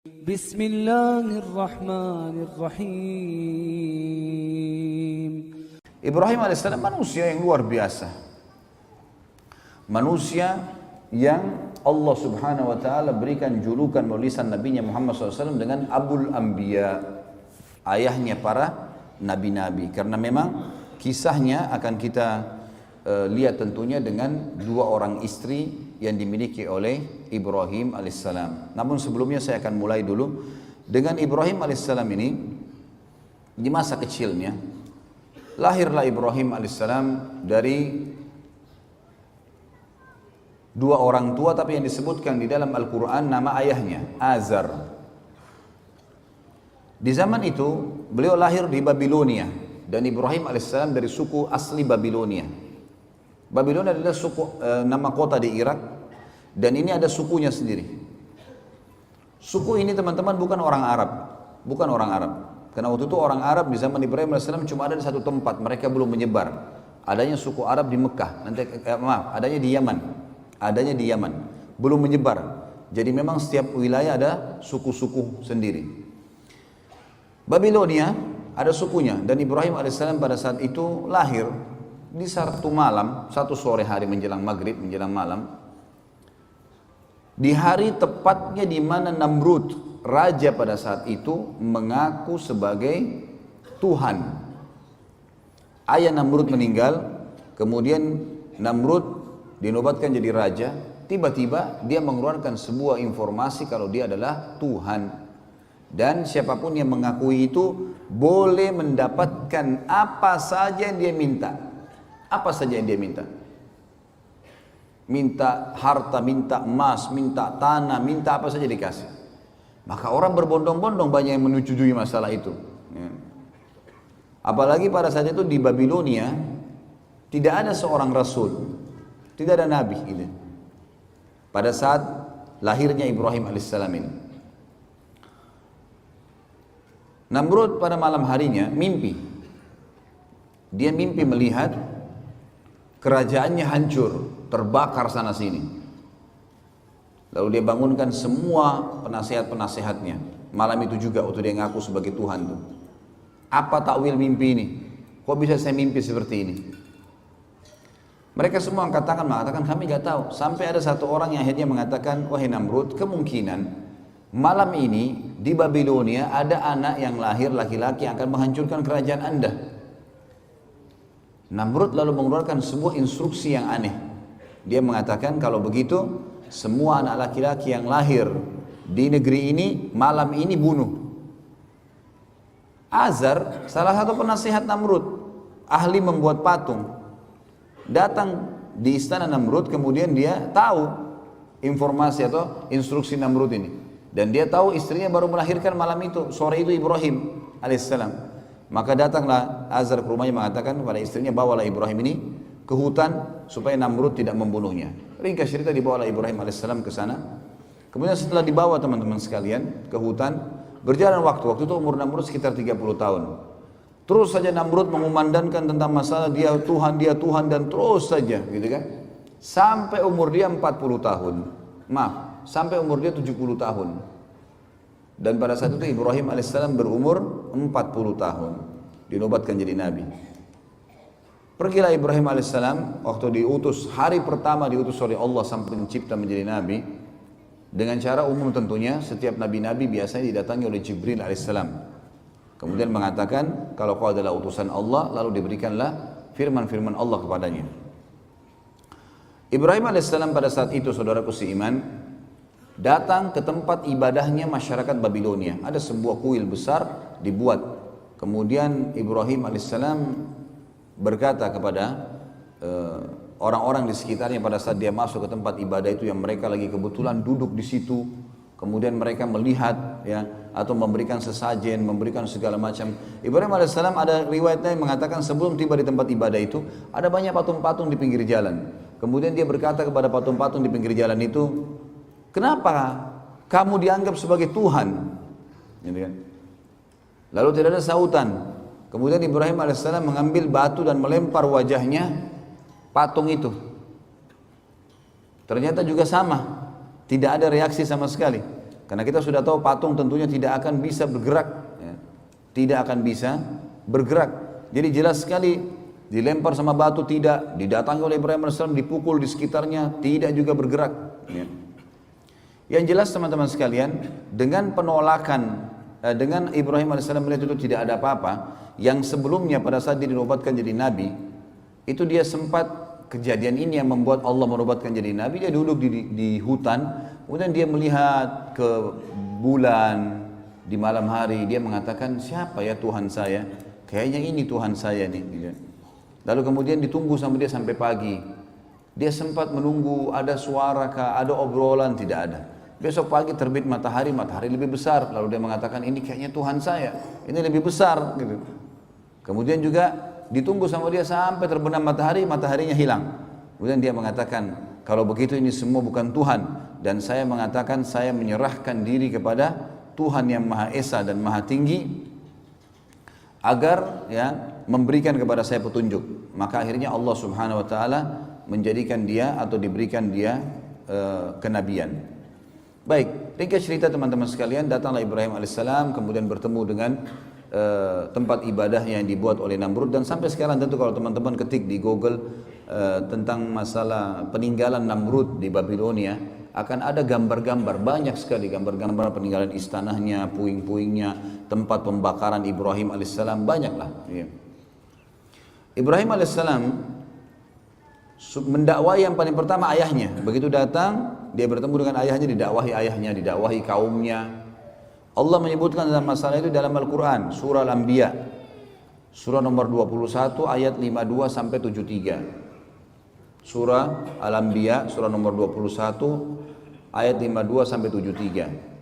Bismillahirrahmanirrahim. Ibrahim alaihissalam manusia yang luar biasa. Manusia yang Allah subhanahu wa ta'ala berikan julukan melalui lisan Nabi Muhammad SAW dengan Abul Anbiya, ayahnya para nabi-nabi. Karena memang kisahnya akan kita lihat tentunya dengan dua orang istri yang dimiliki oleh Ibrahim alaihissalam. Namun sebelumnya saya akan mulai dulu dengan Ibrahim alaihissalam ini. Di masa kecilnya lahirlah Ibrahim alaihissalam dari dua orang tua, tapi yang disebutkan di dalam Al-Quran nama ayahnya Azar. Di zaman itu beliau lahir di Babilonia, dan Ibrahim alaihissalam dari suku asli Babilonia. Babilonia adalah suku, nama kota di Irak, dan ini ada sukunya sendiri. Suku ini teman-teman bukan orang Arab, bukan orang Arab. Karena waktu itu orang Arab di zaman Ibrahim alaihissalam cuma ada di satu tempat, mereka belum menyebar. Adanya suku Arab di Mekah, adanya di Yaman, belum menyebar. Jadi memang setiap wilayah ada suku-suku sendiri. Babilonia ada sukunya, dan Ibrahim alaihissalam pada saat itu lahir di satu malam, satu sore hari menjelang maghrib, menjelang malam. Di hari tepatnya di mana Namrud, raja pada saat itu, mengaku sebagai Tuhan. Ayah Namrud meninggal, kemudian Namrud dinobatkan jadi raja. Tiba-tiba dia mengeluarkan sebuah informasi kalau dia adalah Tuhan. Dan siapapun yang mengakui itu boleh mendapatkan apa saja yang dia minta. Apa saja yang dia minta. Minta harta, minta emas, minta tanah, minta apa saja dikasih. Maka orang berbondong-bondong banyak yang menyetujui masalah itu. Apalagi pada saat itu di Babilonia tidak ada seorang rasul, tidak ada nabi gitu. Pada saat lahirnya Ibrahim alaihissalam ini, Namrud pada malam harinya mimpi. Dia mimpi melihat kerajaannya hancur, terbakar sana sini. Lalu dia bangunkan semua penasehat-penasehatnya. Malam itu juga waktu dia ngaku sebagai Tuhan tuh. Apa takwil mimpi ini? Kok bisa saya mimpi seperti ini? Mereka semua angkat tangan mengatakan kami gak tahu. Sampai ada satu orang yang akhirnya mengatakan, wahai Namrud, kemungkinan malam ini di Babilonia ada anak yang lahir laki-laki yang akan menghancurkan kerajaan Anda. Namrud lalu mengeluarkan sebuah instruksi yang aneh. Dia mengatakan kalau begitu semua anak laki-laki yang lahir di negeri ini malam ini bunuh. Azar, salah satu penasihat Namrud, ahli membuat patung, datang di istana Namrud. Kemudian dia tahu informasi atau instruksi Namrud ini, dan dia tahu istrinya baru melahirkan malam itu, sore itu Ibrahim alaihissalam. Maka datanglah Azar ke rumahnya mengatakan kepada istrinya, bawalah Ibrahim ini ke hutan supaya Namrud tidak membunuhnya. Ringkas cerita, dibawalah Ibrahim alaihissalam ke sana. Kemudian setelah dibawa teman-teman sekalian ke hutan, berjalan waktu itu umur Namrud sekitar 30 tahun. Terus saja Namrud mengumandangkan tentang masalah dia Tuhan dan terus saja gitu kan. Sampai umur dia 40 tahun. Sampai umur dia 70 tahun. Dan pada saat itu Ibrahim alaihissalam berumur 40 tahun. Dinobatkan jadi nabi. Pergilah Ibrahim alaihissalam waktu diutus, hari pertama diutus oleh Allah sampai mencipta menjadi nabi. Dengan cara umum tentunya, setiap nabi-nabi biasanya didatangi oleh Jibril alaihissalam. Kemudian mengatakan kalau kau adalah utusan Allah, lalu diberikanlah firman-firman Allah kepadanya. Ibrahim alaihissalam pada saat itu, saudaraku seiman, datang ke tempat ibadahnya masyarakat Babilonia. Ada sebuah kuil besar dibuat. Kemudian Ibrahim alaihissalam berkata kepada orang-orang di sekitarnya pada saat dia masuk ke tempat ibadah itu, yang mereka lagi kebetulan duduk di situ. Kemudian mereka melihat ya, atau memberikan sesajen, memberikan segala macam. Ibrahim alaihissalam ada riwayatnya yang mengatakan sebelum tiba di tempat ibadah itu ada banyak patung-patung di pinggir jalan. Kemudian dia berkata kepada patung-patung di pinggir jalan itu, kenapa kamu dianggap sebagai Tuhan? Gitu kan? Lalu tidak ada sautan. Kemudian Ibrahim alaihissalam mengambil batu dan melempar wajahnya patung itu. Ternyata juga sama, tidak ada reaksi sama sekali. Karena kita sudah tahu patung tentunya tidak akan bisa bergerak, ya. Tidak akan bisa bergerak. Jadi jelas sekali dilempar sama batu tidak, didatangi oleh Ibrahim AS, dipukul di sekitarnya tidak juga bergerak. Ya. Yang jelas teman-teman sekalian, dengan penolakan, dengan Ibrahim AS melihat itu tidak ada apa-apa, yang sebelumnya pada saat dia dinobatkan jadi nabi, itu dia sempat kejadian ini yang membuat Allah menobatkan jadi nabi. Dia duduk di hutan, kemudian dia melihat ke bulan di malam hari, dia mengatakan siapa ya Tuhan saya, kayaknya ini Tuhan saya nih. Lalu kemudian ditunggu sama dia sampai pagi. Dia sempat menunggu ada suara kah, ada obrolan, tidak ada. Besok pagi terbit matahari, matahari lebih besar. Lalu dia mengatakan ini kayaknya Tuhan saya, ini lebih besar gitu. Kemudian juga ditunggu sama dia sampai terbenam matahari, mataharinya hilang. Kemudian dia mengatakan, kalau begitu ini semua bukan Tuhan, dan saya mengatakan saya menyerahkan diri kepada Tuhan yang Maha Esa dan Maha Tinggi agar ya memberikan kepada saya petunjuk. Maka akhirnya Allah Subhanahu wa taala menjadikan dia atau diberikan dia kenabian. Baik, ringkas cerita teman-teman sekalian, datanglah Ibrahim alaihissalam kemudian bertemu dengan tempat ibadahnya yang dibuat oleh Namrud. Dan sampai sekarang tentu kalau teman-teman ketik di Google tentang masalah peninggalan Namrud di Babilonia, akan ada gambar-gambar, banyak sekali gambar-gambar peninggalan istananya, puing-puingnya, tempat pembakaran Ibrahim alaihissalam, banyaklah. Ibrahim alaihissalam mendakwai yang paling pertama ayahnya. Begitu datang, dia bertemu dengan ayahnya, didakwahi ayahnya, didakwahi kaumnya. Allah menyebutkan dalam masalah itu dalam Al-Quran, surah Al-Anbiya, surah nomor 21 ayat 52 sampai 73. Surah Al-Anbiya, surah nomor 21 ayat 52 sampai 73.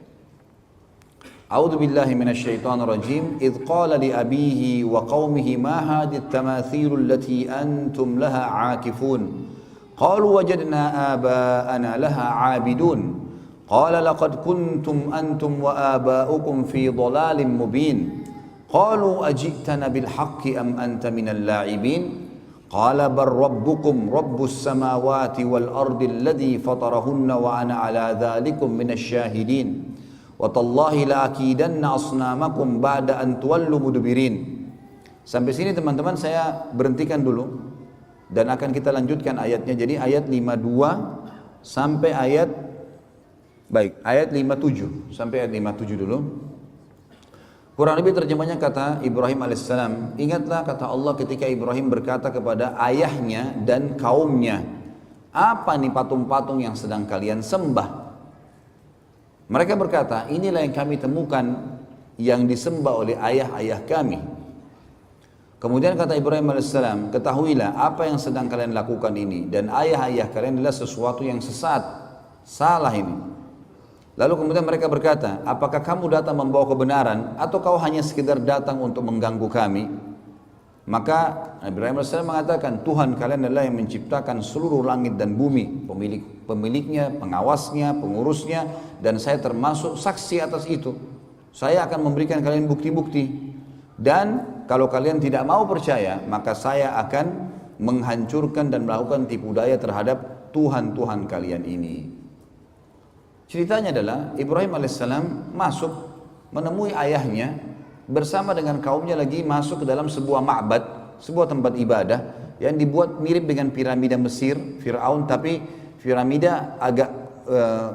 A'udzu billahi minasyaitonir rajim. Idz qala li abihi wa qaumihi ma hadhihi at-tamathil allati antum laha 'akifun. Qalu wajadna aba'ana laha 'abidun. Qala laqad kuntum antum wa aba'ukum fi dhalalin mubin. Qalu aji'tana bil haqqi am anta minal la'ibin. Qala bal rabbukum rabbus samawati wal ardi alladhi fatarahunna wa ana 'ala dhalikum minasy syahidin. Wa tallahi la akidanna asnamakum ba'da an tuwallu mudbirin. Sampai sini teman-teman saya berhentikan dulu dan akan kita lanjutkan ayatnya. Jadi ayat 52 sampai ayat ayat 57 sampai ayat 57 dulu. Kurang lebih terjemahnya kata Ibrahim alaihissalam, ingatlah kata Allah ketika Ibrahim berkata kepada ayahnya dan kaumnya, apa nih patung-patung yang sedang kalian sembah? Mereka berkata, inilah yang kami temukan yang disembah oleh ayah-ayah kami. Kemudian kata Ibrahim alaihissalam, ketahuilah apa yang sedang kalian lakukan ini dan ayah-ayah kalian adalah sesuatu yang sesat, salah ini. Lalu kemudian mereka berkata, apakah kamu datang membawa kebenaran atau kau hanya sekedar datang untuk mengganggu kami? Maka Ibrahim AS mengatakan, Tuhan kalian adalah yang menciptakan seluruh langit dan bumi, pemiliknya, pengawasnya, pengurusnya, dan saya termasuk saksi atas itu. Saya akan memberikan kalian bukti-bukti, dan kalau kalian tidak mau percaya, maka saya akan menghancurkan dan melakukan tipu daya terhadap Tuhan-Tuhan kalian ini. Ceritanya adalah Ibrahim alaihissalam masuk menemui ayahnya bersama dengan kaumnya lagi masuk ke dalam sebuah ma'bad, sebuah tempat ibadah yang dibuat mirip dengan piramida Mesir, Fir'aun, tapi piramida agak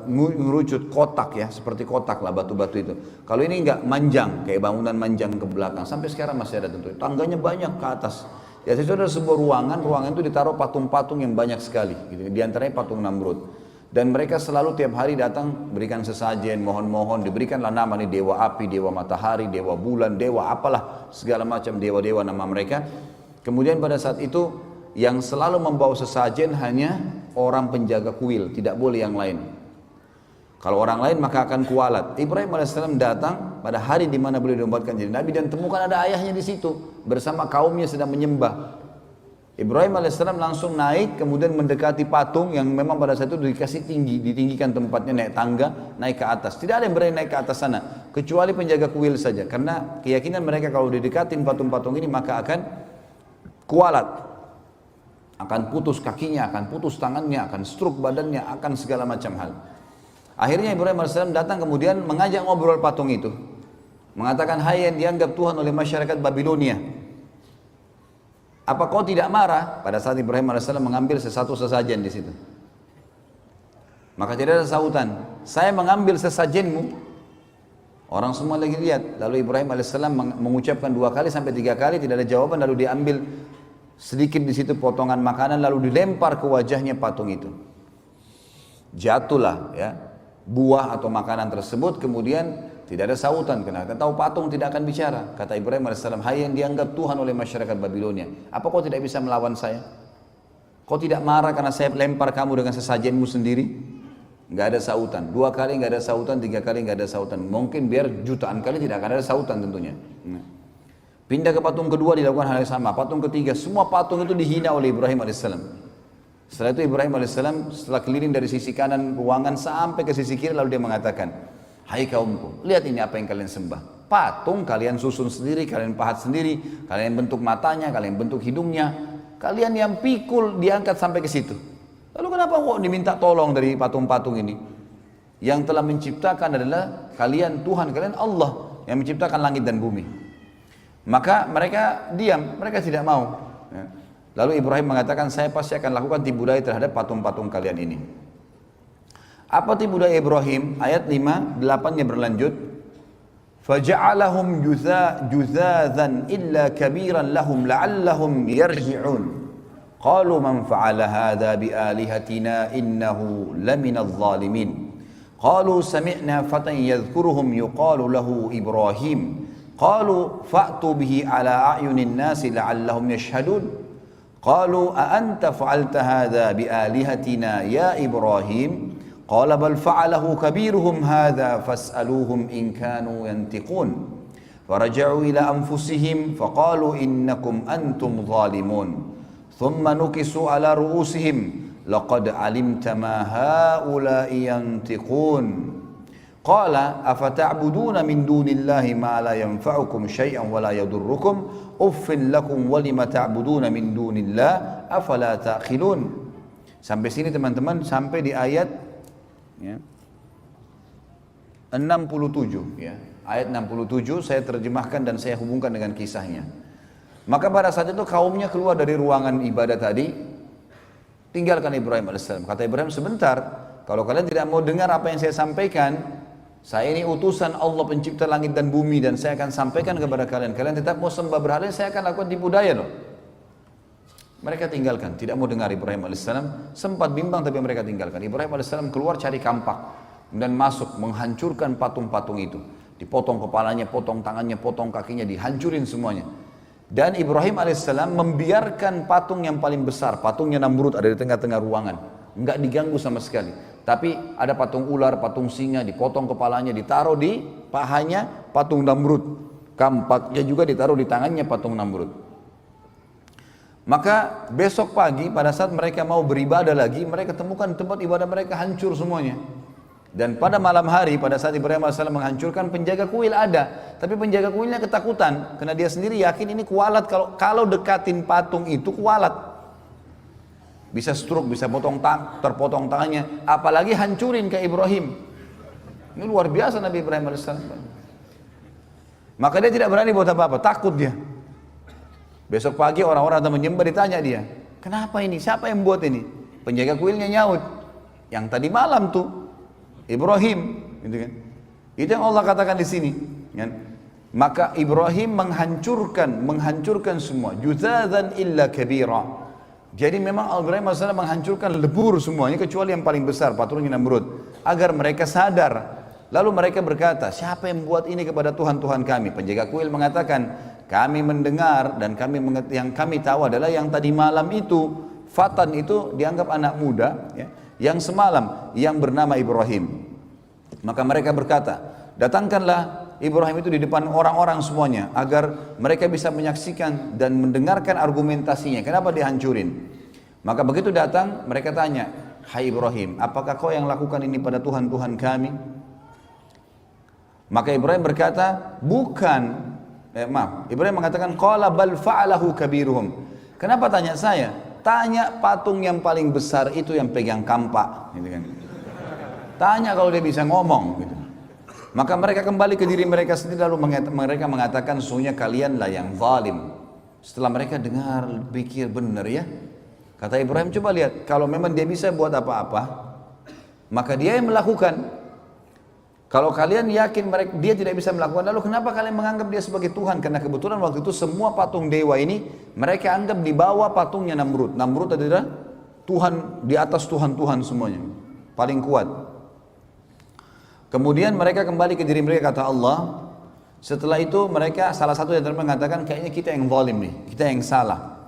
mengerucut kotak ya, seperti kotak lah batu-batu itu. Kalau ini enggak manjang, kayak bangunan manjang ke belakang, sampai sekarang masih ada tentu. Tangganya banyak ke atas. Ya, itu ada sebuah ruangan itu ditaruh patung-patung yang banyak sekali, gitu. Di antaranya patung Namrud. Dan mereka selalu tiap hari datang berikan sesajen, mohon-mohon, diberikanlah nama nih dewa api, dewa matahari, dewa bulan, dewa apalah, segala macam dewa-dewa nama mereka. Kemudian pada saat itu yang selalu membawa sesajen hanya orang penjaga kuil, tidak boleh yang lain. Kalau orang lain maka akan kualat. Ibrahim alaihissalam datang pada hari di mana beliau dinobatkan jadi nabi dan temukan ada ayahnya di situ bersama kaumnya sedang menyembah. Ibrahim alaihissalam langsung naik, kemudian mendekati patung yang memang pada saat itu dikasih tinggi, ditinggikan tempatnya, naik tangga, naik ke atas. Tidak ada yang berani naik ke atas sana, kecuali penjaga kuil saja. Karena keyakinan mereka kalau didekatin patung-patung ini maka akan kualat, akan putus kakinya, akan putus tangannya, akan stroke badannya, akan segala macam hal. Akhirnya Ibrahim AS datang kemudian mengajak ngobrol patung itu. Mengatakan, hai yang dianggap Tuhan oleh masyarakat Babilonia, apa kau tidak marah? Pada saat Ibrahim AS mengambil sesuatu sesajen di situ. Maka tidak ada sautan. Saya mengambil sesajenmu. Orang semua lagi lihat. Lalu Ibrahim AS mengucapkan 2 kali sampai 3 kali, tidak ada jawaban. Lalu diambil sedikit di situ potongan makanan, lalu dilempar ke wajahnya patung itu. Jatuhlah ya buah atau makanan tersebut, kemudian tidak ada sautan. Karena kita tahu patung tidak akan bicara. Kata Ibrahim AS, hai yang dianggap Tuhan oleh masyarakat Babilonia, apa kau tidak bisa melawan saya? Kau tidak marah karena saya lempar kamu dengan sesajenmu sendiri? Nggak ada sautan. 2 kali nggak ada sautan, 3 kali nggak ada sautan. Mungkin biar jutaan kali tidak akan ada sautan tentunya. Pindah ke patung kedua dilakukan hal yang sama. Patung ketiga, semua patung itu dihina oleh Ibrahim AS. Setelah itu Ibrahim AS setelah keliling dari sisi kanan ruangan sampai ke sisi kiri, lalu dia mengatakan, hai kaumku, lihat ini apa yang kalian sembah. Patung kalian susun sendiri, kalian pahat sendiri, kalian bentuk matanya, kalian bentuk hidungnya, kalian yang pikul diangkat sampai ke situ. Lalu kenapa kok diminta tolong dari patung-patung ini? Yang telah menciptakan adalah kalian Tuhan, kalian Allah yang menciptakan langit dan bumi. Maka mereka diam, mereka tidak mau. Lalu Ibrahim mengatakan, saya pasti akan lakukan tipu daya terhadap patung-patung kalian ini. Apa tipu daya Ibrahim? Ayat 5, 8-nya berlanjut. فَجَعَلَهُمْ جُذَاذًا إِلَّا كَبِيرًا لَهُمْ لَعَلَّهُمْ يَرْجِعُونَ قَالُوا مَنْ فَعَلَ هَذَا بِآلِهَتِنَا إِنَّهُ لَمِنَ الظَّالِمِينَ قَالُوا سَمِعْنَا فَتًى يَذْكُرُهُمْ يُقَالُ لَهُ إِبْرَاهِيمُ قَالُوا فَأْتُوا بِهِ عَلَى أَعْيُنِ النَّاسِ لَعَلَّهُمْ يَشْهَدُونَ قَالُوا أَأَنْتَ فَعَلْتَ هَذَا بِآلِهَتِنَا يَا إِبْرَاهِيمُ قَالَ بَلْ فَعَلَهُ كَبِيرُهُمْ هَذَا فَاسْأَلُوهُمْ إِنْ كَانُوا يَنْطِقُونَ فَرَجَعُوا إِلَى أَنفُسِهِمْ فَقَالُوا إِنَّكُمْ أَنْتُمْ ظَالِمُونَ ثُمَّ نُكِسُوا عَلَى رُؤُوسِهِمْ لَقَدْ عَلِمْتَ مَا هَؤُلَاءِ يَنْطِقُونَ قَالَ أَفَتَعْبُدُونَ مِنْ دُونِ اللَّهِ مَا لَا يَنْفَعُكُمْ شَيْئًا وَلَا يَضُرُّكُمْ أُفٍّ لَكُمْ وَلِمَ تَعْبُدُونَ مِنْ دُونِ اللَّهِ أَفَلَا تَعْقِلُونَ. Sampai sini teman-teman, sampai di ayat ya, 67 ya. Ayat 67 saya terjemahkan dan saya hubungkan dengan kisahnya. Maka pada saat itu kaumnya keluar dari ruangan ibadah tadi, tinggalkan Ibrahim AS. Kata Ibrahim, sebentar, kalau kalian tidak mau dengar apa yang saya sampaikan, saya ini utusan Allah pencipta langit dan bumi dan saya akan sampaikan kepada kalian. Kalian tetap mau sembah berhala, saya akan lakukan tipu daya loh. Mereka tinggalkan, tidak mau dengar Ibrahim AS. Sempat bimbang tapi mereka tinggalkan. Ibrahim AS keluar cari kampak dan masuk menghancurkan patung-patung itu. Dipotong kepalanya, potong tangannya, potong kakinya, dihancurin semuanya. Dan Ibrahim AS membiarkan patung yang paling besar, patungnya Namrud ada di tengah-tengah ruangan. Enggak diganggu sama sekali. Tapi ada patung ular, patung singa, dipotong kepalanya, ditaruh di pahanya patung Namrud. Kampaknya juga ditaruh di tangannya patung Namrud. Maka besok pagi pada saat mereka mau beribadah lagi, mereka temukan tempat ibadah mereka hancur semuanya. Dan pada malam hari, pada saat Ibrahim AS menghancurkan, penjaga kuil ada. Tapi penjaga kuilnya ketakutan, karena dia sendiri yakin ini kualat, kalau dekatin patung itu kualat. Bisa stroke, bisa terpotong tangannya, apalagi hancurin ke Ibrahim. Ini luar biasa Nabi Ibrahim AS. Maka dia tidak berani buat apa-apa, takut dia. Besok pagi orang-orang yang menyembah ditanya dia, kenapa ini? Siapa yang buat ini? Penjaga kuilnya nyaut, yang tadi malam tuh Ibrahim, gitu kan? Itu yang Allah katakan di sini, kan? Maka Ibrahim menghancurkan semua, juzadzan illa kabira. Jadi memang Ibrahim AS menghancurkan lebur semuanya kecuali yang paling besar, patungnya Namrud, agar mereka sadar. Lalu mereka berkata, siapa yang buat ini kepada Tuhan-Tuhan kami? Penjaga kuil mengatakan, kami mendengar dan yang kami tahu adalah yang tadi malam itu, Fatan itu dianggap anak muda, ya, yang semalam yang bernama Ibrahim. Maka mereka berkata, datangkanlah Ibrahim itu di depan orang-orang semuanya agar mereka bisa menyaksikan dan mendengarkan argumentasinya. Kenapa dihancurin? Maka begitu datang mereka tanya, hai Ibrahim, apakah kau yang lakukan ini pada Tuhan-Tuhan kami? Maka Ibrahim berkata, bukan. Ibrahim mengatakan, qala bal fa'alahu kabiruhum. Kenapa tanya saya? Tanya patung yang paling besar itu yang pegang kampak, gitu kan. Tanya kalau dia bisa ngomong gitu. Maka mereka kembali ke diri mereka sendiri lalu mereka mengatakan sesungguhnya kalianlah yang zalim. Setelah mereka dengar, pikir benar ya. Kata Ibrahim, coba lihat, kalau memang dia bisa buat apa-apa, maka dia yang melakukan. Kalau kalian yakin dia tidak bisa melakukan, lalu kenapa kalian menganggap dia sebagai Tuhan? Karena kebetulan waktu itu semua patung dewa ini mereka anggap di bawah patungnya Namrud. Namrud adalah Tuhan di atas Tuhan-Tuhan semuanya, paling kuat. Kemudian mereka kembali ke diri mereka, kata Allah. Setelah itu mereka salah satu yang mengatakan kayaknya kita yang zalim nih, kita yang salah.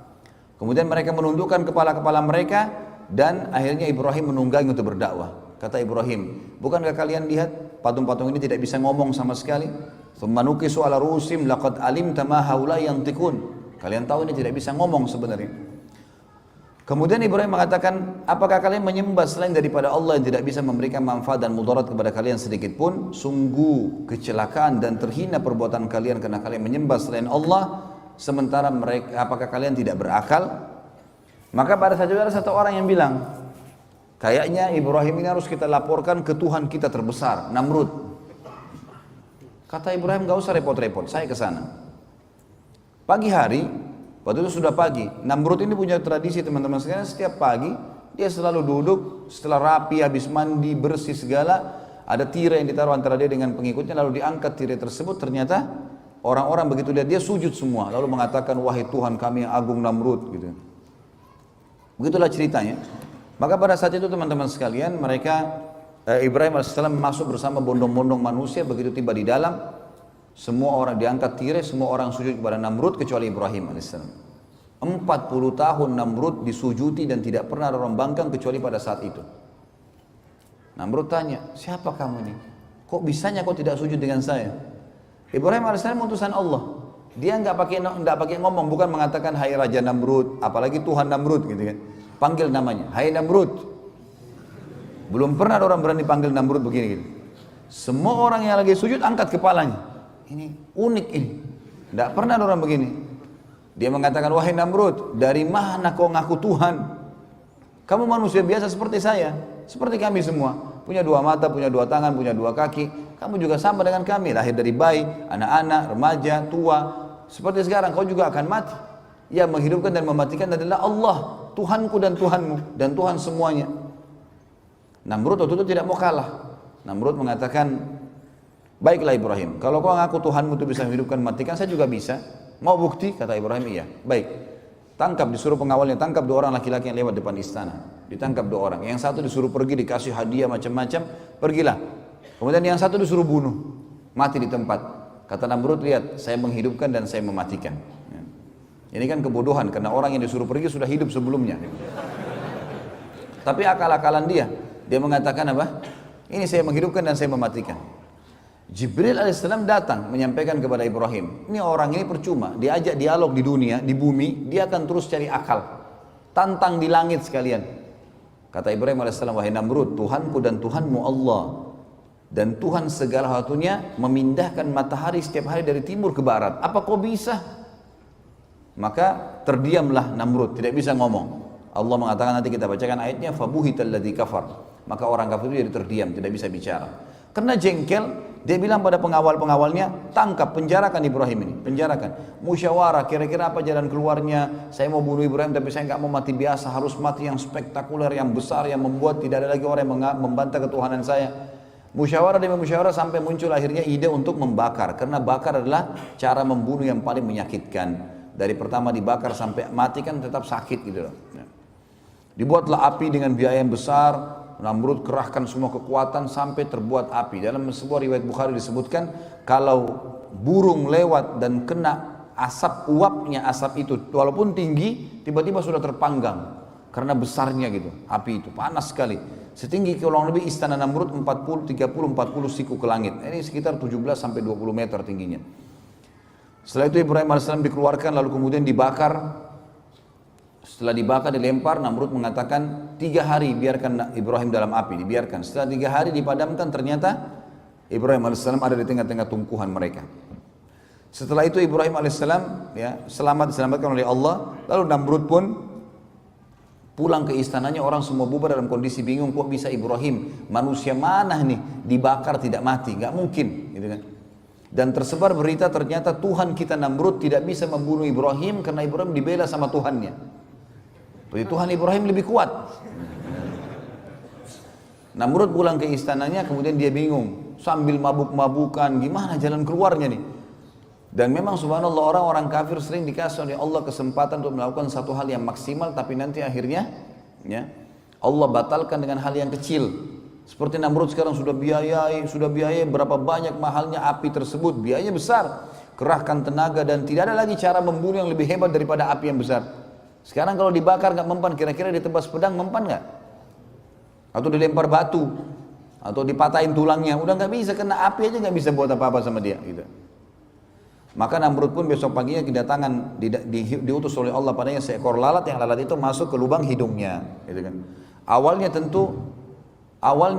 Kemudian mereka menundukkan kepala-kepala mereka dan akhirnya Ibrahim menunggangi untuk berdakwah. Kata Ibrahim, bukankah kalian lihat patung-patung ini tidak bisa ngomong sama sekali? Tsumma nukisu ala ru'usim laqad alimta ma haula yantiqun. Kalian tahu ini tidak bisa ngomong sebenarnya. Kemudian Ibrahim mengatakan, apakah kalian menyembah selain daripada Allah yang tidak bisa memberikan manfaat dan mudarat kepada kalian sedikit pun? Sungguh kecelakaan dan terhina perbuatan kalian karena kalian menyembah selain Allah, sementara mereka, apakah kalian tidak berakal? Maka pada saat itu ada satu orang yang bilang, kayaknya Ibrahim ini harus kita laporkan ke Tuhan kita terbesar, Namrud. Kata Ibrahim, gak usah repot-repot, saya ke sana. Pagi hari, waktu itu sudah pagi. Namrud ini punya tradisi teman-teman sekalian, setiap pagi dia selalu duduk setelah rapi, habis mandi, bersih segala, ada tirai yang ditaruh antara dia dengan pengikutnya, lalu diangkat tirai tersebut. Ternyata orang-orang begitu lihat dia sujud semua, lalu mengatakan, wahai Tuhan kami yang agung Namrud gitu. Begitulah ceritanya. Maka pada saat itu teman-teman sekalian, Ibrahim AS masuk bersama bondong-bondong manusia. Begitu tiba di dalam, semua orang diangkat tirai, semua orang sujud kepada Namrud kecuali Ibrahim AS. 40 tahun Namrud disujudi dan tidak pernah ada orang bangkang kecuali pada saat itu. Namrud tanya, siapa kamu ini? Kok bisanya kau tidak sujud dengan saya? Ibrahim AS utusan Allah. Dia nggak pakai ngomong, bukan mengatakan hai Raja Namrud, apalagi Tuhan Namrud gitu kan. Panggil namanya, hai Namrud. Belum pernah ada orang berani panggil Namrud begini gitu. Semua orang yang lagi sujud angkat kepalanya. Ini unik ini, tidak pernah ada orang begini. Dia mengatakan, wahai Namrud, dari mana kau ngaku Tuhan? Kamu manusia biasa seperti saya, seperti kami semua. Punya dua mata, punya dua tangan, punya dua kaki. Kamu juga sama dengan kami, lahir dari bayi, anak-anak, remaja, tua. Seperti sekarang kau juga akan mati. Yang menghidupkan dan mematikan adalah Allah, Tuhanku dan Tuhanmu, dan Tuhan semuanya. Namrud waktu itu tidak mau kalah. Namrud mengatakan, baiklah Ibrahim, kalau kau ngaku Tuhanmu itu bisa menghidupkan, matikan, saya juga bisa. Mau bukti? Kata Ibrahim, iya. Baik. Tangkap, disuruh pengawalnya, tangkap 2 orang laki-laki yang lewat depan istana. Ditangkap 2 orang. Yang satu disuruh pergi, dikasih hadiah macam-macam, pergilah. Kemudian yang satu disuruh bunuh, mati di tempat. Kata Namrud, lihat, saya menghidupkan dan saya mematikan. Ini kan kebodohan, karena orang yang disuruh pergi sudah hidup sebelumnya. Tapi akal-akalan dia mengatakan apa? Ini saya menghidupkan dan saya mematikan. Jibril alaihissalam datang menyampaikan kepada Ibrahim, ini orang ini percuma, diajak dialog di dunia, di bumi, dia akan terus cari akal, tantang di langit sekalian. Kata Ibrahim alaihissalam, wahai Namrud, Tuhanku dan Tuhanmu Allah, dan Tuhan segala satunya memindahkan matahari setiap hari dari timur ke barat, apa kau bisa? Maka terdiamlah Namrud, tidak bisa ngomong. Allah mengatakan, nanti kita bacakan ayatnya, fabuhital ladzi kafar, maka orang kafir itu jadi terdiam, tidak bisa bicara. Karena jengkel, dia bilang pada pengawal-pengawalnya, tangkap, penjarakan Ibrahim ini, penjarakan. Musyawarah, kira-kira apa jalan keluarnya? Saya mau bunuh Ibrahim, tapi saya nggak mau mati biasa, harus mati yang spektakuler, yang besar, yang membuat tidak ada lagi orang yang membantah ketuhanan saya. Musyawarah demi musyawarah sampai muncul akhirnya ide untuk membakar, karena bakar adalah cara membunuh yang paling menyakitkan. Dari pertama dibakar sampai mati kan tetap sakit gitu loh. Dibuatlah api dengan biaya yang besar. Namrud kerahkan semua kekuatan sampai terbuat api. Dalam sebuah riwayat Bukhari disebutkan, kalau burung lewat dan kena asap, uapnya asap itu walaupun tinggi, tiba-tiba sudah terpanggang karena besarnya gitu. Api itu panas sekali. Setinggi kurang lebih istana Namrud 40 siku ke langit. Ini sekitar 17 sampai 20 meter tingginya. Setelah itu Ibrahim AS dikeluarkan lalu kemudian dibakar. Setelah dibakar, dilempar, Namrud mengatakan 3 hari biarkan Ibrahim dalam api, dibiarkan. Setelah 3 hari dipadamkan, ternyata Ibrahim AS ada di tengah-tengah tumpuhan mereka. Setelah itu Ibrahim AS ya, diselamatkan oleh Allah. Lalu Namrud pun Pulang ke istananya orang semua bubar dalam kondisi bingung, kok bisa Ibrahim, manusia mana nih dibakar tidak mati, nggak mungkin, gitu kan. Dan tersebar berita ternyata Tuhan kita Namrud tidak bisa membunuh Ibrahim karena Ibrahim dibela sama Tuhannya. Jadi Tuhan Ibrahim lebih kuat. Namrud pulang ke istananya, kemudian dia bingung, sambil mabuk-mabukan, gimana jalan keluarnya nih. Dan memang subhanallah orang-orang kafir sering dikasih oleh Allah kesempatan untuk melakukan satu hal yang maksimal, tapi nanti akhirnya ya, Allah batalkan dengan hal yang kecil. Seperti Namrud sekarang sudah biayai berapa banyak mahalnya api tersebut, biayanya besar, kerahkan tenaga dan tidak ada lagi cara membunuh yang lebih hebat daripada api yang besar. Sekarang kalau dibakar nggak mempan, kira-kira ditebas pedang mempan nggak? Atau dilempar batu, atau dipatahin tulangnya, udah nggak bisa, kena api aja nggak bisa buat apa-apa sama dia. Gitu. Maka Namrud pun besok paginya kedatangan diutus oleh Allah padanya seekor lalat, yang lalat itu masuk ke lubang hidungnya. Gitu kan. Awalnya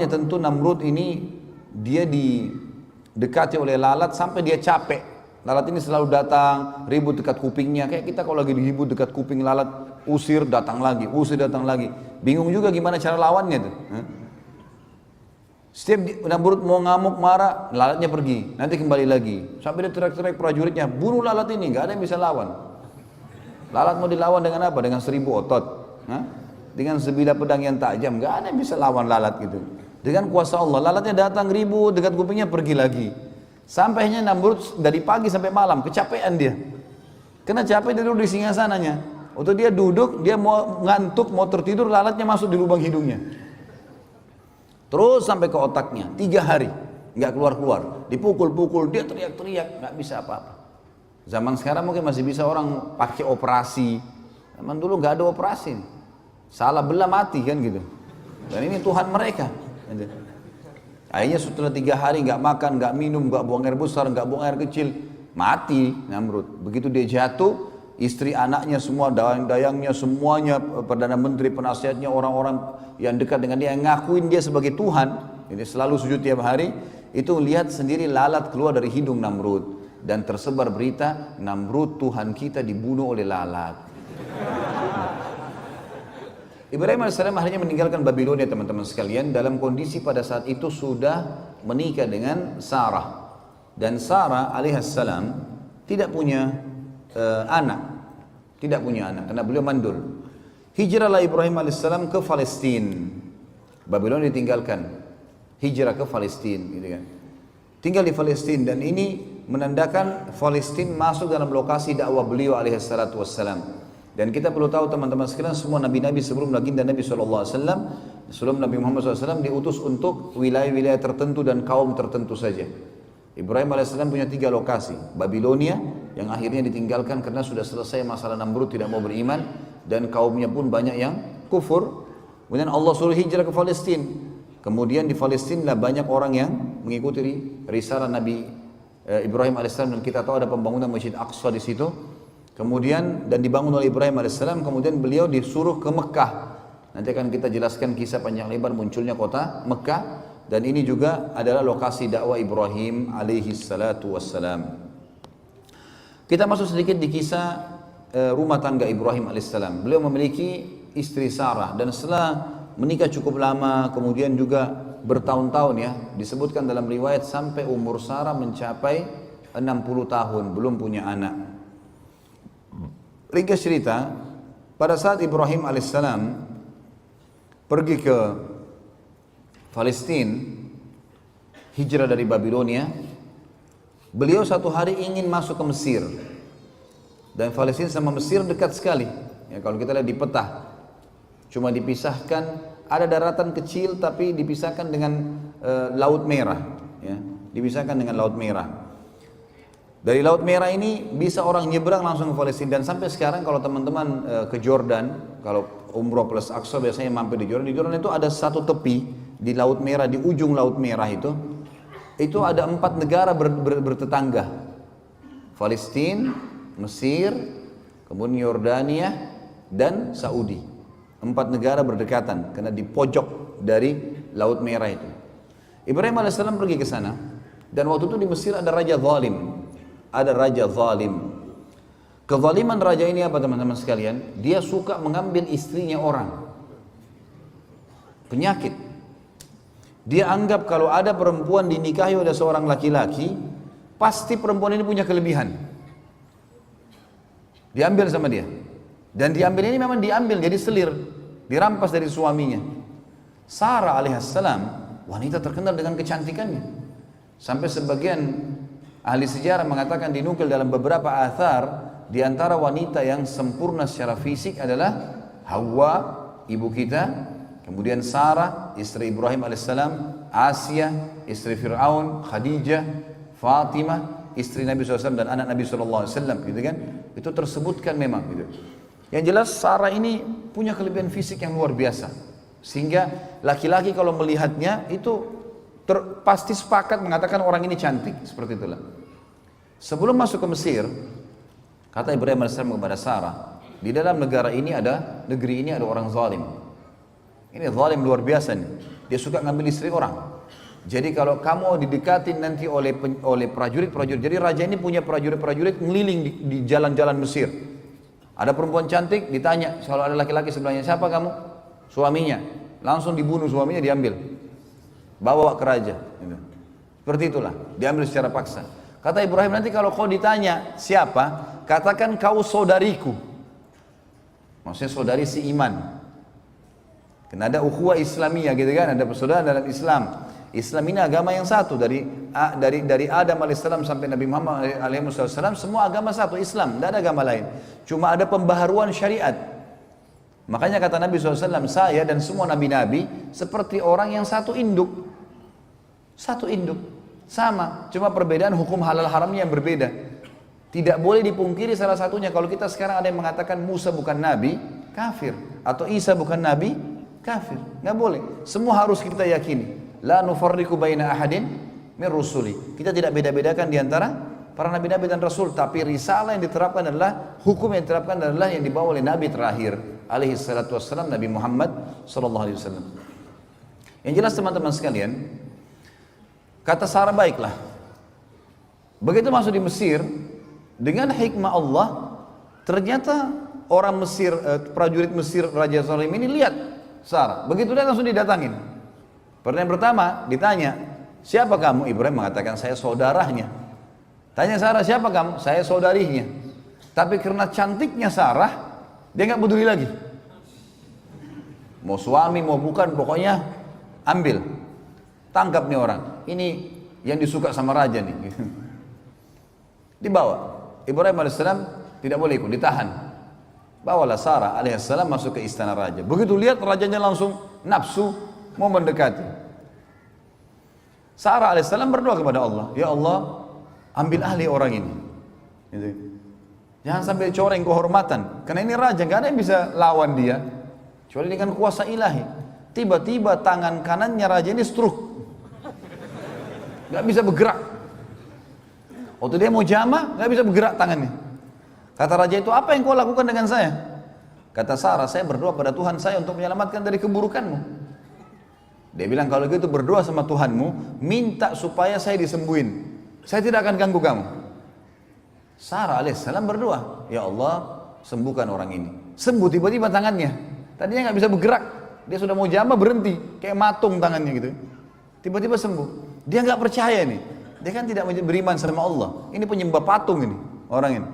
tentu Namrud ini dia didekati oleh lalat sampai dia capek. Lalat ini selalu datang, ribut dekat kupingnya. Kayak kita kalau lagi ribut dekat kuping lalat, usir datang lagi. Bingung juga gimana cara lawannya tuh. Setiap Namrud mau ngamuk marah, lalatnya pergi, nanti kembali lagi. Sampai dia teriak-teriak prajuritnya, bunuh lalat ini, nggak ada yang bisa lawan. Lalat mau dilawan dengan apa? Dengan 1000 otot. Dengan sebilah pedang yang tajam, nggak ada yang bisa lawan lalat gitu. Dengan kuasa Allah, lalatnya datang ribut dekat kupingnya, pergi lagi. Sampainya Namrud dari pagi sampai malam, kecapean dia. Kena capek dia duduk di singgasananya. Waktu dia duduk, dia mau ngantuk, mau tertidur, lalatnya masuk di lubang hidungnya. Terus sampai ke otaknya, 3 hari, nggak keluar-keluar. Dipukul-pukul, dia teriak-teriak, nggak bisa apa-apa. Zaman sekarang mungkin masih bisa orang pakai operasi. Zaman dulu nggak ada operasi. Salah belah mati kan gitu. Dan ini Tuhan mereka. Akhirnya setelah 3 hari nggak makan, nggak minum, nggak buang air besar, nggak buang air kecil, mati Namrud. Begitu dia jatuh, istri anaknya semua, dayang-dayangnya semuanya, perdana menteri, penasihatnya, orang-orang yang dekat dengan dia yang ngakuin dia sebagai Tuhan, ini selalu sujud tiap hari, itu lihat sendiri lalat keluar dari hidung Namrud. Dan tersebar berita Namrud Tuhan kita dibunuh oleh lalat. Ibrahim AS akhirnya meninggalkan Babilonia teman-teman sekalian dalam kondisi pada saat itu sudah menikah dengan Sarah. Dan Sarah alaihissalam tidak punya anak. Tidak punya anak karena beliau mandul. Hijrahlah Ibrahim alaihissalam ke Palestina. Babilonia ditinggalkan. Hijrah ke Palestina gitu kan. Tinggal di Palestina dan ini menandakan Palestina masuk dalam lokasi dakwah beliau alaihissalatu wassalam. Dan kita perlu tahu teman-teman sekalian, semua nabi-nabi sebelum baginda Nabi SAW, sebelum Nabi Muhammad SAW diutus untuk wilayah-wilayah tertentu dan kaum tertentu saja. Ibrahim AS punya 3 lokasi. Babilonia yang akhirnya ditinggalkan karena sudah selesai masalah Namrud tidak mau beriman dan kaumnya pun banyak yang kufur. Kemudian Allah suruh hijrah ke Palestina. Kemudian di Palestina lah banyak orang yang mengikuti risalah Nabi Ibrahim AS, dan kita tahu ada pembangunan Masjid Aqsa di situ. Kemudian dan dibangun oleh Ibrahim AS, kemudian beliau disuruh ke Mekah. Nanti akan kita jelaskan kisah panjang lebar munculnya kota Mekah, dan ini juga adalah lokasi dakwah Ibrahim alaihi salatu wassalam. Kita masuk sedikit di kisah rumah tangga Ibrahim alaihissalam. Beliau memiliki istri Sarah dan setelah menikah cukup lama, kemudian juga bertahun-tahun ya, disebutkan dalam riwayat sampai umur Sarah mencapai 60 tahun belum punya anak. Ringkas cerita, pada saat Ibrahim alaihissalam pergi ke Palestina, hijrah dari Babilonia, beliau satu hari ingin masuk ke Mesir. Dan Palestina sama Mesir dekat sekali. Ya, kalau kita lihat di peta, cuma dipisahkan, ada daratan kecil tapi dipisahkan dengan Laut Merah. Ya, dipisahkan dengan Laut Merah. Dari Laut Merah ini bisa orang nyebrang langsung ke Palestina. Dan sampai sekarang kalau teman-teman ke Jordan, kalau umroh plus Aqsa biasanya mampir di Jordan. Di Jordan itu ada satu tepi di Laut Merah, di ujung Laut Merah itu ada 4 negara bertetangga. Palestina, Mesir, kemudian Yordania dan Saudi. 4 negara berdekatan karena di pojok dari Laut Merah itu. Ibrahim AS pergi ke sana dan waktu itu di Mesir ada raja zalim. Ada raja zalim. Kezaliman raja ini apa teman-teman sekalian? Dia suka mengambil istrinya orang. penyakit. Dia anggap kalau ada perempuan dinikahi oleh seorang laki-laki, pasti perempuan ini punya kelebihan. Diambil sama dia. Dan diambil ini memang diambil jadi selir, dirampas dari suaminya. Sarah alaihissalam wanita terkenal dengan kecantikannya. Sampai sebagian ahli sejarah mengatakan, dinukil dalam beberapa athar, di antara wanita yang sempurna secara fisik adalah Hawa, ibu kita, kemudian Sarah, istri Ibrahim alaihissalam, Asia, istri Fir'aun, Khadijah, Fatimah, istri Nabi SAW dan anak Nabi SAW, gitu kan? Itu tersebutkan memang gitu. Yang jelas Sarah ini punya kelebihan fisik yang luar biasa, sehingga laki-laki kalau melihatnya itu pasti sepakat mengatakan orang ini cantik, seperti itulah. Sebelum masuk ke Mesir, kata Ibrahim AS kepada Sarah, di dalam negeri ini ada orang zalim. Ini zalim luar biasa nih. Dia suka ngambil istri orang. Jadi kalau kamu didekatin nanti oleh prajurit-prajurit. Jadi raja ini punya prajurit-prajurit ngeliling di jalan-jalan Mesir. Ada perempuan cantik, ditanya kalau ada laki-laki sebelahnya, siapa kamu? Suaminya. Langsung dibunuh suaminya, diambil. Bawa ke raja. Seperti itulah, diambil secara paksa. Kata Ibrahim, nanti kalau kau ditanya siapa, katakan kau saudariku. Maksudnya saudari si iman. Karena ada ukhuwah Islamiyah gitu kan, ada persaudaraan dalam Islam. Islam ini agama yang satu, dari Adam alaihissalam sampai Nabi Muhammad alaihissalam, semua agama satu, Islam, tidak ada agama lain. Cuma ada pembaharuan syariat. Makanya kata Nabi SAW, saya dan semua nabi-nabi seperti orang yang satu induk. Satu induk, sama, cuma perbedaan hukum halal haramnya yang berbeda. Tidak boleh dipungkiri salah satunya. Kalau kita sekarang ada yang mengatakan Musa bukan nabi, kafir. Atau Isa bukan nabi, kafir. Nggak boleh, semua harus kita yakini. La nufarriqu baina ahadin min rusuli. Kita tidak beda-bedakan di antara para nabi-nabi dan rasul, tapi risalah yang diterapkan adalah, hukum yang diterapkan adalah yang dibawa oleh nabi terakhir alaihi salatu wassalam, Nabi Muhammad sallallahu alaihi wasallam. Yang jelas teman-teman sekalian, kata Sarah, baiklah. Begitu masuk di Mesir, dengan hikmah Allah, ternyata orang Mesir, prajurit Mesir, Raja Salim ini lihat Sarah. Begitu dia langsung didatangin. Pertanyaan pertama ditanya, siapa kamu? Ibrahim mengatakan, saya saudaranya. Tanya Sarah, siapa kamu? Saya saudarinya. Tapi karena cantiknya Sarah, dia nggak peduli lagi. Mau suami, mau bukan, pokoknya ambil. Tangkap nih orang. Ini yang disuka sama raja nih. Dibawa. Ibrahim alaihissalam tidak boleh ikut, ditahan. Bawalah Sarah alaihissalam masuk ke istana raja. Begitu lihat rajanya langsung nafsu mau mendekati. Sarah alaihissalam berdoa kepada Allah, ya Allah, ambil alih orang ini. Gitu. Jangan sampai coreng kehormatan, karena ini raja, gak ada yang bisa lawan dia kecuali dengan kuasa ilahi. Tiba-tiba tangan kanannya raja ini stroke, gak bisa bergerak. Waktu dia mau jama, gak bisa bergerak tangannya. Kata raja itu, apa yang kau lakukan dengan saya? Kata Sarah, saya berdoa pada Tuhan saya untuk menyelamatkan dari keburukanmu. Dia bilang, kalau gitu berdoa sama Tuhanmu, minta supaya saya disembuhin, saya tidak akan ganggu kamu. Sarah alaihissalam berdoa, ya Allah, sembuhkan orang ini. Sembuh tiba-tiba tangannya. Tadinya nggak bisa bergerak, dia sudah mau jama berhenti, kayak matung tangannya gitu. Tiba-tiba sembuh. Dia nggak percaya nih, dia kan tidak beriman sama Allah. Ini penyembah patung ini orang ini.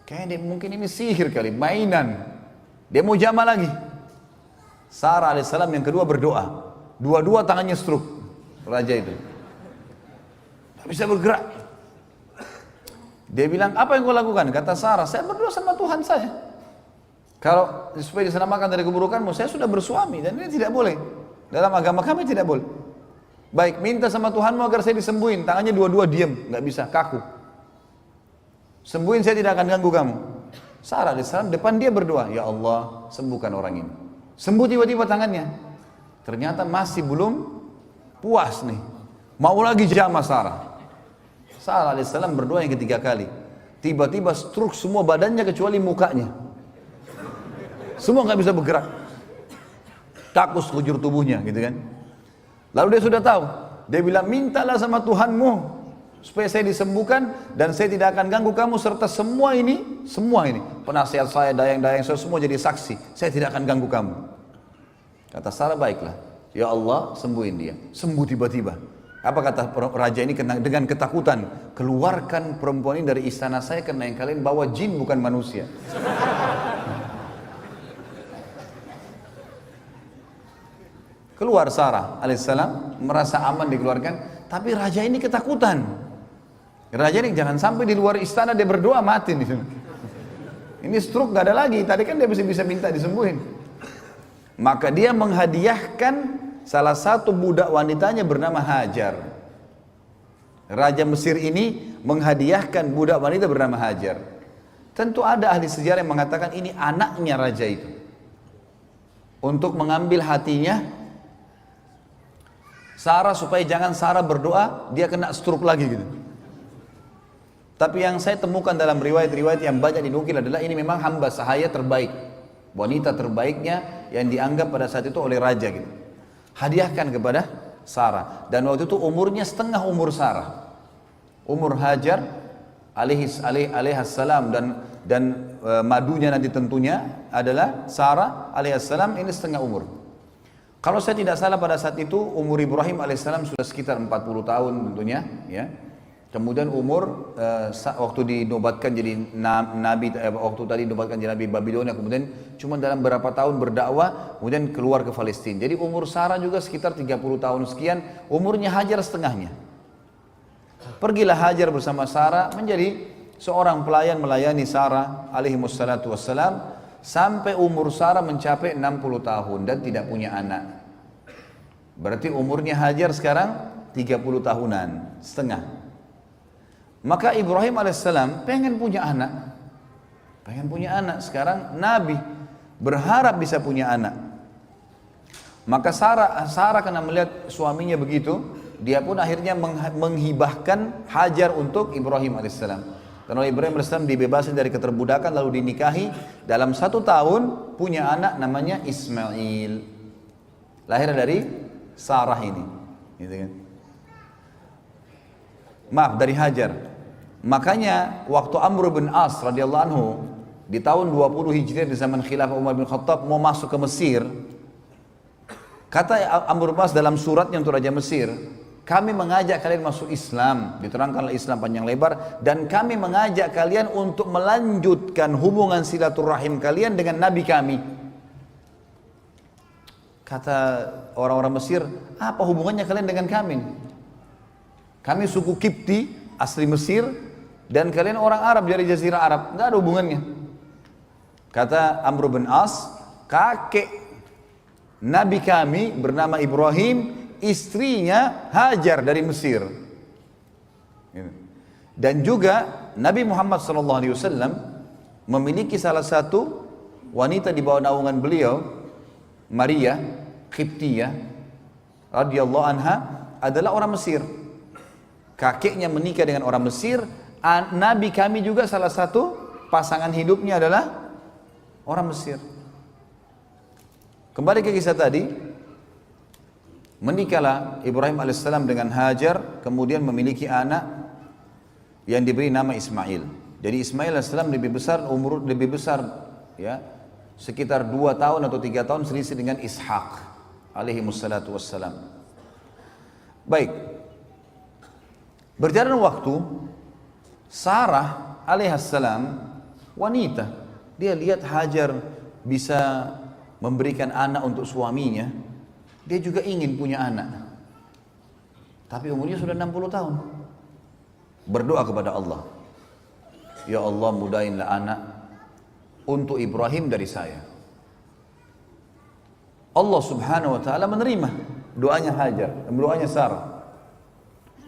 Kayaknya mungkin ini sihir kali, mainan. Dia mau jama lagi. Sarah alaihissalam yang kedua berdoa, dua-dua tangannya stroke, raja itu tidak bisa bergerak. Dia bilang, apa yang kau lakukan? Kata Sarah, saya berdoa sama Tuhan saya, kalau supaya diselamatkan dari keburukanmu. Saya sudah bersuami dan ini tidak boleh, dalam agama kami tidak boleh. Baik, minta sama Tuhanmu agar saya disembuhin. Tangannya dua-dua diam, nggak bisa, kaku. Sembuhin, saya tidak akan ganggu kamu. Sarah alaihissalam depan dia berdoa, ya Allah, sembuhkan orang ini. Sembuh tiba-tiba tangannya. Ternyata masih belum puas nih, mau lagi jama Sarah. Sarah alaihissalam berdoa yang ketiga kali. Tiba-tiba stroke semua badannya kecuali mukanya. Semua nggak bisa bergerak, kaku sekujur tubuhnya gitu kan. Lalu dia sudah tahu. Dia bilang, mintalah sama Tuhanmu supaya saya disembuhkan dan saya tidak akan ganggu kamu serta semua ini penasihat saya, dayang-dayang saya semua jadi saksi. Saya tidak akan ganggu kamu. Kata Sarah, baiklah, ya Allah sembuhin dia. Sembuh tiba-tiba. Apa kata raja ini dengan ketakutan? Keluarkan perempuan ini dari istana saya karena yang kalian bawa jin bukan manusia. Keluar Sarah alaihissalam, merasa aman dikeluarkan, tapi raja ini ketakutan. Raja ini jangan sampai di luar istana dia berdoa mati di sini. Ini stroke gak ada lagi, tadi kan dia bisa minta disembuhin. Maka dia menghadiahkan salah satu budak wanitanya bernama Hajar. Raja Mesir ini menghadiahkan budak wanita bernama Hajar. Tentu ada ahli sejarah yang mengatakan ini anaknya raja itu. Untuk mengambil hatinya Sarah supaya jangan Sarah berdoa dia kena stroke lagi gitu. Tapi yang saya temukan dalam riwayat-riwayat yang banyak dinukil adalah ini memang hamba sahaya terbaik, wanita terbaiknya yang dianggap pada saat itu oleh raja gitu. Hadiahkan kepada Sarah, dan waktu itu umurnya setengah umur Sarah. Umur Hajar alaihissalam dan madunya nanti tentunya adalah Sarah alaihissalam ini setengah umur. Kalau saya tidak salah pada saat itu umur Ibrahim alaihissalam sudah sekitar 40 tahun tentunya ya. Kemudian umur waktu dinobatkan jadi nabi, waktu tadi dinobatkan jadi nabi Babilonia, kemudian cuma dalam berapa tahun berdakwah, kemudian keluar ke Palestina. Jadi umur Sarah juga sekitar 30 tahun sekian, umurnya Hajar setengahnya. Pergilah Hajar bersama Sarah menjadi seorang pelayan melayani Sarah alaihimussalatu wassalam sampai umur Sarah mencapai 60 tahun dan tidak punya anak. Berarti umurnya Hajar sekarang 30 tahunan setengah. Maka Ibrahim alaihissalam pengen punya anak. Sekarang Nabi berharap bisa punya anak. Maka Sarah karena melihat suaminya begitu, dia pun akhirnya menghibahkan Hajar untuk Ibrahim alaihissalam. Karena Ibrahim alaihissalam dibebaskan dari keterbudakan lalu dinikahi, dalam 1 tahun punya anak namanya Ismail. Lahir dari Sarah ini. Gitu kan? Maaf, dari Hajar. Makanya waktu Amr bin As radhiyallahu anhu di tahun 20 Hijriah di zaman khilafah Umar bin Khattab mau masuk ke Mesir, kata Amr bin As dalam suratnya untuk Raja Mesir, kami mengajak kalian masuk Islam, diterangkanlah Islam panjang lebar, dan kami mengajak kalian untuk melanjutkan hubungan silaturahim kalian dengan Nabi kami. Kata orang-orang Mesir, apa hubungannya kalian dengan kami? Kami suku Kipti asli Mesir dan kalian orang Arab dari Jazirah Arab, nggak ada hubungannya. Kata Amr bin As, kakek Nabi kami bernama Ibrahim, istrinya Hajar dari Mesir. Dan juga Nabi Muhammad SAW memiliki salah satu wanita di bawah naungan beliau, Maria Qibtiyah radhiyallahu anha, adalah orang Mesir. Kakeknya menikah dengan orang Mesir. Nabi kami juga salah satu pasangan hidupnya adalah orang Mesir. Kembali ke kisah tadi, menikahlah Ibrahim alaihissalam dengan Hajar, kemudian memiliki anak yang diberi nama Ismail. Jadi Ismail alaihissalam lebih besar ya, sekitar 2 tahun atau 3 tahun selisih dengan Ishak alaihi wassalatu wassalam. Baik, berjalan waktu, Sarah alaihissalam wanita, dia lihat Hajar bisa memberikan anak untuk suaminya, dia juga ingin punya anak. Tapi umurnya sudah 60 tahun. Berdoa kepada Allah, ya Allah mudahinlah anak untuk Ibrahim dari saya. Allah subhanahu wa ta'ala menerima doanya Hajar dan doanya Sarah.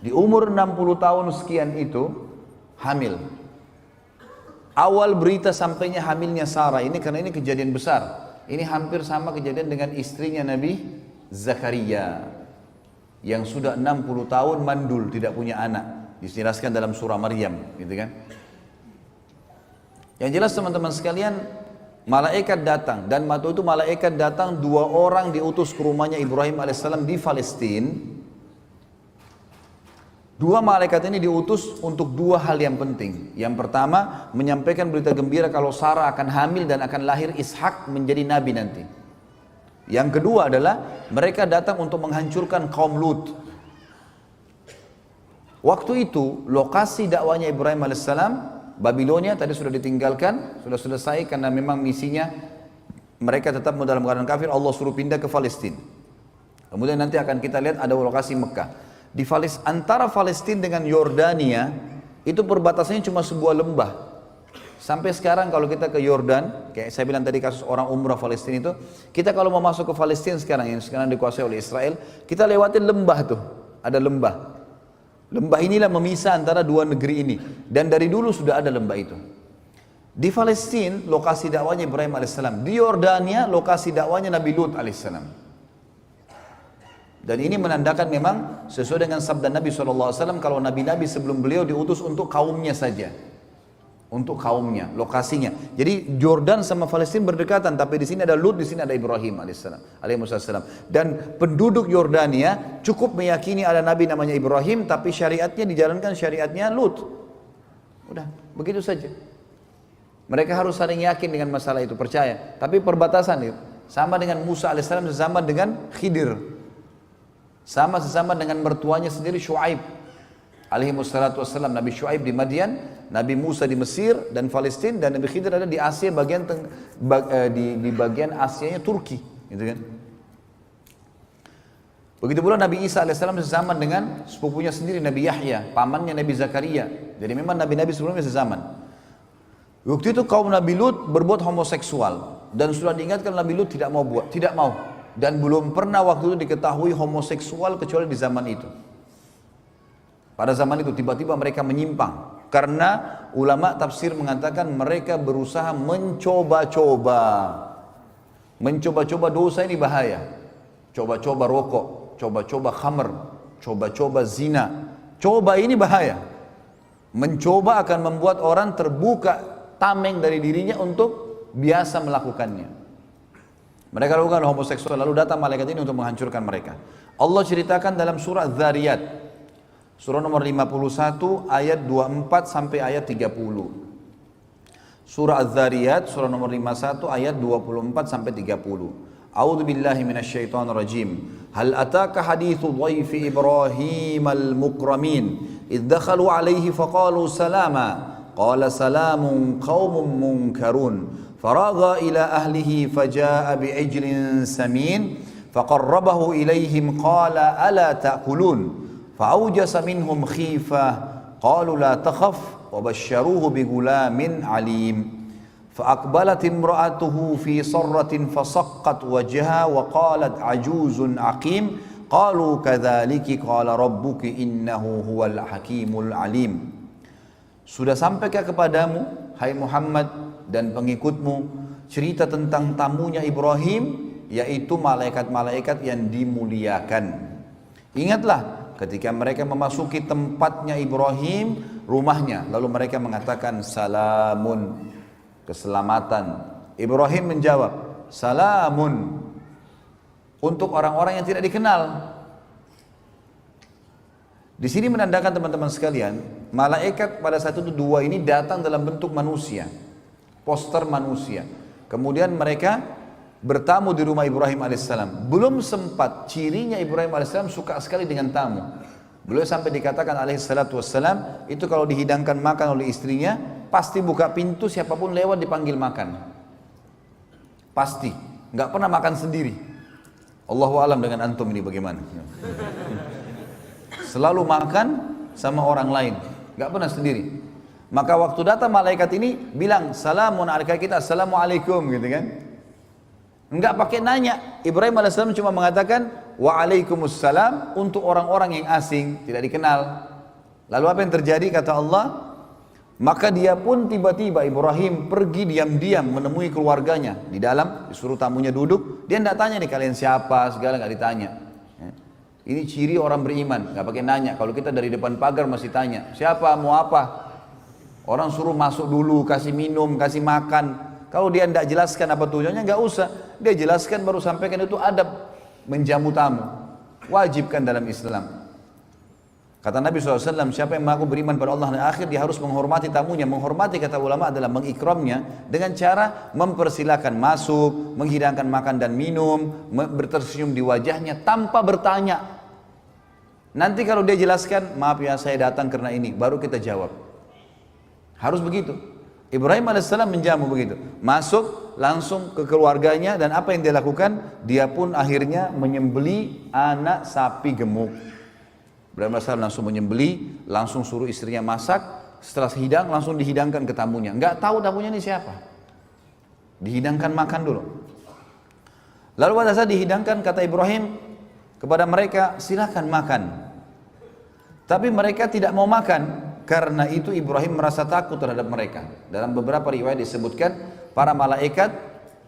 Di umur 60 tahun sekian itu hamil. Awal berita sampainya hamilnya Sarah ini, karena ini kejadian besar. Ini hampir sama kejadian dengan istrinya Nabi Zakaria yang sudah 60 tahun mandul, tidak punya anak. Dijelaskan dalam surah Maryam, gitu kan. Yang jelas teman-teman sekalian, malaikat datang, dan waktu itu malaikat datang 2 orang diutus ke rumahnya Ibrahim alaihissalam di Palestina. 2 malaikat ini diutus untuk 2 hal yang penting. Yang pertama, menyampaikan berita gembira kalau Sarah akan hamil dan akan lahir Ishak menjadi nabi nanti. Yang kedua adalah mereka datang untuk menghancurkan kaum Lut. Waktu itu lokasi dakwanya Ibrahim alaihissalam, Babilonia tadi sudah ditinggalkan, sudah selesai karena memang misinya mereka tetap dalam keadaan kafir. Allah suruh pindah ke Palestina. Kemudian nanti akan kita lihat ada lokasi Mekah. Antara Palestina dengan Yordania itu perbatasannya cuma sebuah lembah. Sampai sekarang kalau kita ke Yordan, kayak saya bilang tadi kasus orang umrah Palestina itu, kita kalau mau masuk ke Palestina sekarang yang sekarang dikuasai oleh Israel, kita lewatin lembah tuh, ada lembah. Lembah inilah memisah antara dua negeri ini, dan dari dulu sudah ada lembah itu. Di Palestina lokasi dakwanya Ibrahim alaihissalam, di Yordania lokasi dakwanya Nabi Lut alaihissalam. Dan ini menandakan memang sesuai dengan sabda Nabi SAW, kalau nabi-nabi sebelum beliau diutus untuk kaumnya saja. Untuk kaumnya, lokasinya. Jadi Jordan sama Palestina berdekatan, tapi di sini ada Lut, di sini ada Ibrahim alaihissalam. Dan penduduk Yordania cukup meyakini ada nabi namanya Ibrahim, tapi syariatnya dijalankan syariatnya Lut. Udah, begitu saja. Mereka harus saling yakin dengan masalah itu, percaya. Tapi perbatasan itu sama dengan Musa alaihissalam, sesama dengan Khidir, sesama dengan mertuanya sendiri Shu'aib alaihissalatu wassalam. Nabi Shu'aib di Madian, Nabi Musa di Mesir dan Palestina, dan Nabi Khidir ada di Asia di bagian Asianya Turki, gitu kan. Begitu pula Nabi Isa alaihissalam sezaman dengan sepupunya sendiri Nabi Yahya, pamannya Nabi Zakaria. Jadi memang nabi-nabi sebelumnya sezaman. Waktu itu kaum Nabi Lut berbuat homoseksual, dan sudah diingatkan Nabi Lut tidak mau, dan belum pernah waktu itu diketahui homoseksual kecuali di zaman itu. Pada zaman itu tiba-tiba mereka menyimpang. Karena ulama tafsir mengatakan mereka berusaha mencoba-coba dosa ini bahaya. Coba-coba rokok, coba-coba khamr, coba-coba zina. Coba ini bahaya. Mencoba akan membuat orang terbuka tameng dari dirinya untuk biasa melakukannya. Mereka lakukan homoseksual, lalu datang malaikat ini untuk menghancurkan mereka. Allah ceritakan dalam surah Dzariyat, surah nomor 51 ayat 24 sampai ayat 30. Surah Az-Zariyat surah nomor 51 ayat 24 sampai 30. A'udzu billahi minasyaitonir rajim. Hal ataka haditsu dhaifi Ibrahim al-mukramin idh dakhalu alayhi faqalu salama qala salamun qaumun munkarun faragha ila ahlihi fajaa bi'ijlin samin faqarrabahu ilayhim qala ala ta'kulun فأوجس منهم خيفة قالوا لا تخف وبشروه بغلام عليم فأقبلت امرأته في صرة فصقت وجهها وقالت عجوز عقيم قالوا كذلك قال ربك إنه هو الحكيم العليم. Sudah sampaikah kepadamu hai Muhammad dan pengikutmu cerita tentang tamunya Ibrahim, yaitu malaikat-malaikat yang dimuliakan. Ingatlah ketika mereka memasuki tempatnya Ibrahim, rumahnya, lalu mereka mengatakan salamun, keselamatan. Ibrahim menjawab salamun, untuk orang-orang yang tidak dikenal. Di sini menandakan teman-teman sekalian, malaikat pada saat itu dua ini datang dalam bentuk manusia, poster manusia. Kemudian mereka bertamu di rumah Ibrahim alaihissalam. Belum sempat, cirinya Ibrahim alaihissalam suka sekali dengan tamu. Beliau sampai dikatakan alaihissalatu wassalam, itu kalau dihidangkan makan oleh istrinya, pasti buka pintu, siapapun lewat dipanggil makan. Pasti, nggak pernah makan sendiri. Allahu alam dengan antum ini bagaimana. Selalu makan sama orang lain, nggak pernah sendiri. Maka waktu datang malaikat ini bilang salamun alaikum, kita assalamualaikum gitu kan. Enggak pakai nanya. Ibrahim alaihissalam cuma mengatakan waalaikumsalam untuk orang-orang yang asing, tidak dikenal. Lalu apa yang terjadi kata Allah? Maka dia pun tiba-tiba Ibrahim pergi diam-diam menemui keluarganya di dalam, disuruh tamunya duduk. Dia tidak tanya nih kalian siapa, segala nggak ditanya. Ini ciri orang beriman, nggak pakai nanya. Kalau kita dari depan pagar masih tanya siapa, mau apa. Orang suruh masuk dulu, kasih minum, kasih makan. Kalau dia tidak jelaskan apa tujuannya, nggak usah. Dia jelaskan baru sampaikan, itu adab menjamu tamu. Wajibkan dalam Islam. Kata Nabi SAW, siapa yang mengaku beriman pada Allah dan akhir, dia harus menghormati tamunya. Menghormati, kata ulama, adalah mengikramnya dengan cara mempersilahkan masuk, menghidangkan makan dan minum, bertersenyum di wajahnya tanpa bertanya. Nanti kalau dia jelaskan, maaf ya saya datang karena ini, baru kita jawab. Harus begitu. Ibrahim alaihissalam menjamu begitu. Masuk langsung ke keluarganya, dan apa yang dia lakukan? Dia pun akhirnya menyembeli anak sapi gemuk. Ibrahim alaihissalam langsung menyembeli, langsung suruh istrinya masak. Setelah hidang, langsung dihidangkan ke tamunya. Nggak tahu tamunya ini siapa. Dihidangkan makan dulu. Lalu pada saat dihidangkan, kata Ibrahim kepada mereka, silakan makan. Tapi mereka tidak mau makan. Karena itu Ibrahim merasa takut terhadap mereka. Dalam beberapa riwayat disebutkan, para malaikat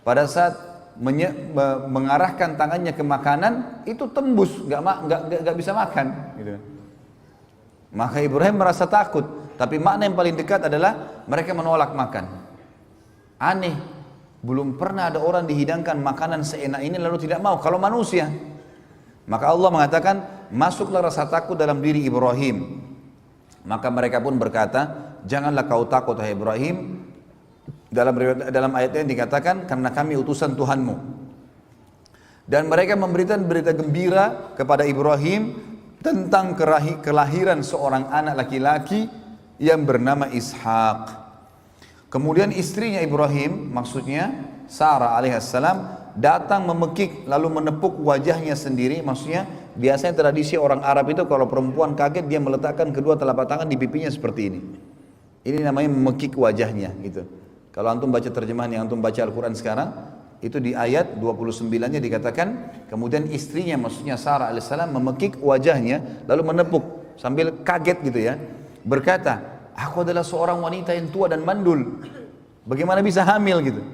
pada saat mengarahkan tangannya ke makanan, itu tembus, nggak bisa makan. Gitu. Maka Ibrahim merasa takut. Tapi makna yang paling dekat adalah mereka menolak makan. Aneh, belum pernah ada orang dihidangkan makanan seenak ini lalu tidak mau. Kalau manusia, maka Allah mengatakan, masuklah rasa takut dalam diri Ibrahim. Maka mereka pun berkata, janganlah kau takut hai Ibrahim. Dalam ayat ini dikatakan, karena kami utusan Tuhanmu. Dan mereka memberikan berita gembira kepada Ibrahim tentang kelahiran seorang anak laki-laki yang bernama Ishak. Kemudian istrinya Ibrahim, maksudnya Sarah alaihissalam, datang memekik lalu menepuk wajahnya sendiri. Maksudnya biasanya tradisi orang Arab itu kalau perempuan kaget, dia meletakkan kedua telapak tangan di pipinya seperti ini. Ini namanya memekik wajahnya gitu. Kalau antum baca terjemahan yang antum baca Al-Quran sekarang, itu di ayat 29-nya dikatakan, kemudian istrinya maksudnya Sarah alaihissalam memekik wajahnya lalu menepuk sambil kaget gitu ya. Berkata, aku adalah seorang wanita yang tua dan mandul. Bagaimana bisa hamil gitu?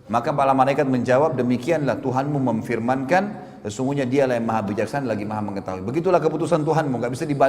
Maka para malaikat menjawab, demikianlah Tuhanmu memfirmankan, sesungguhnya dialah yang maha bijaksana lagi maha mengetahui. Begitulah keputusan Tuhanmu, gak bisa dibantu.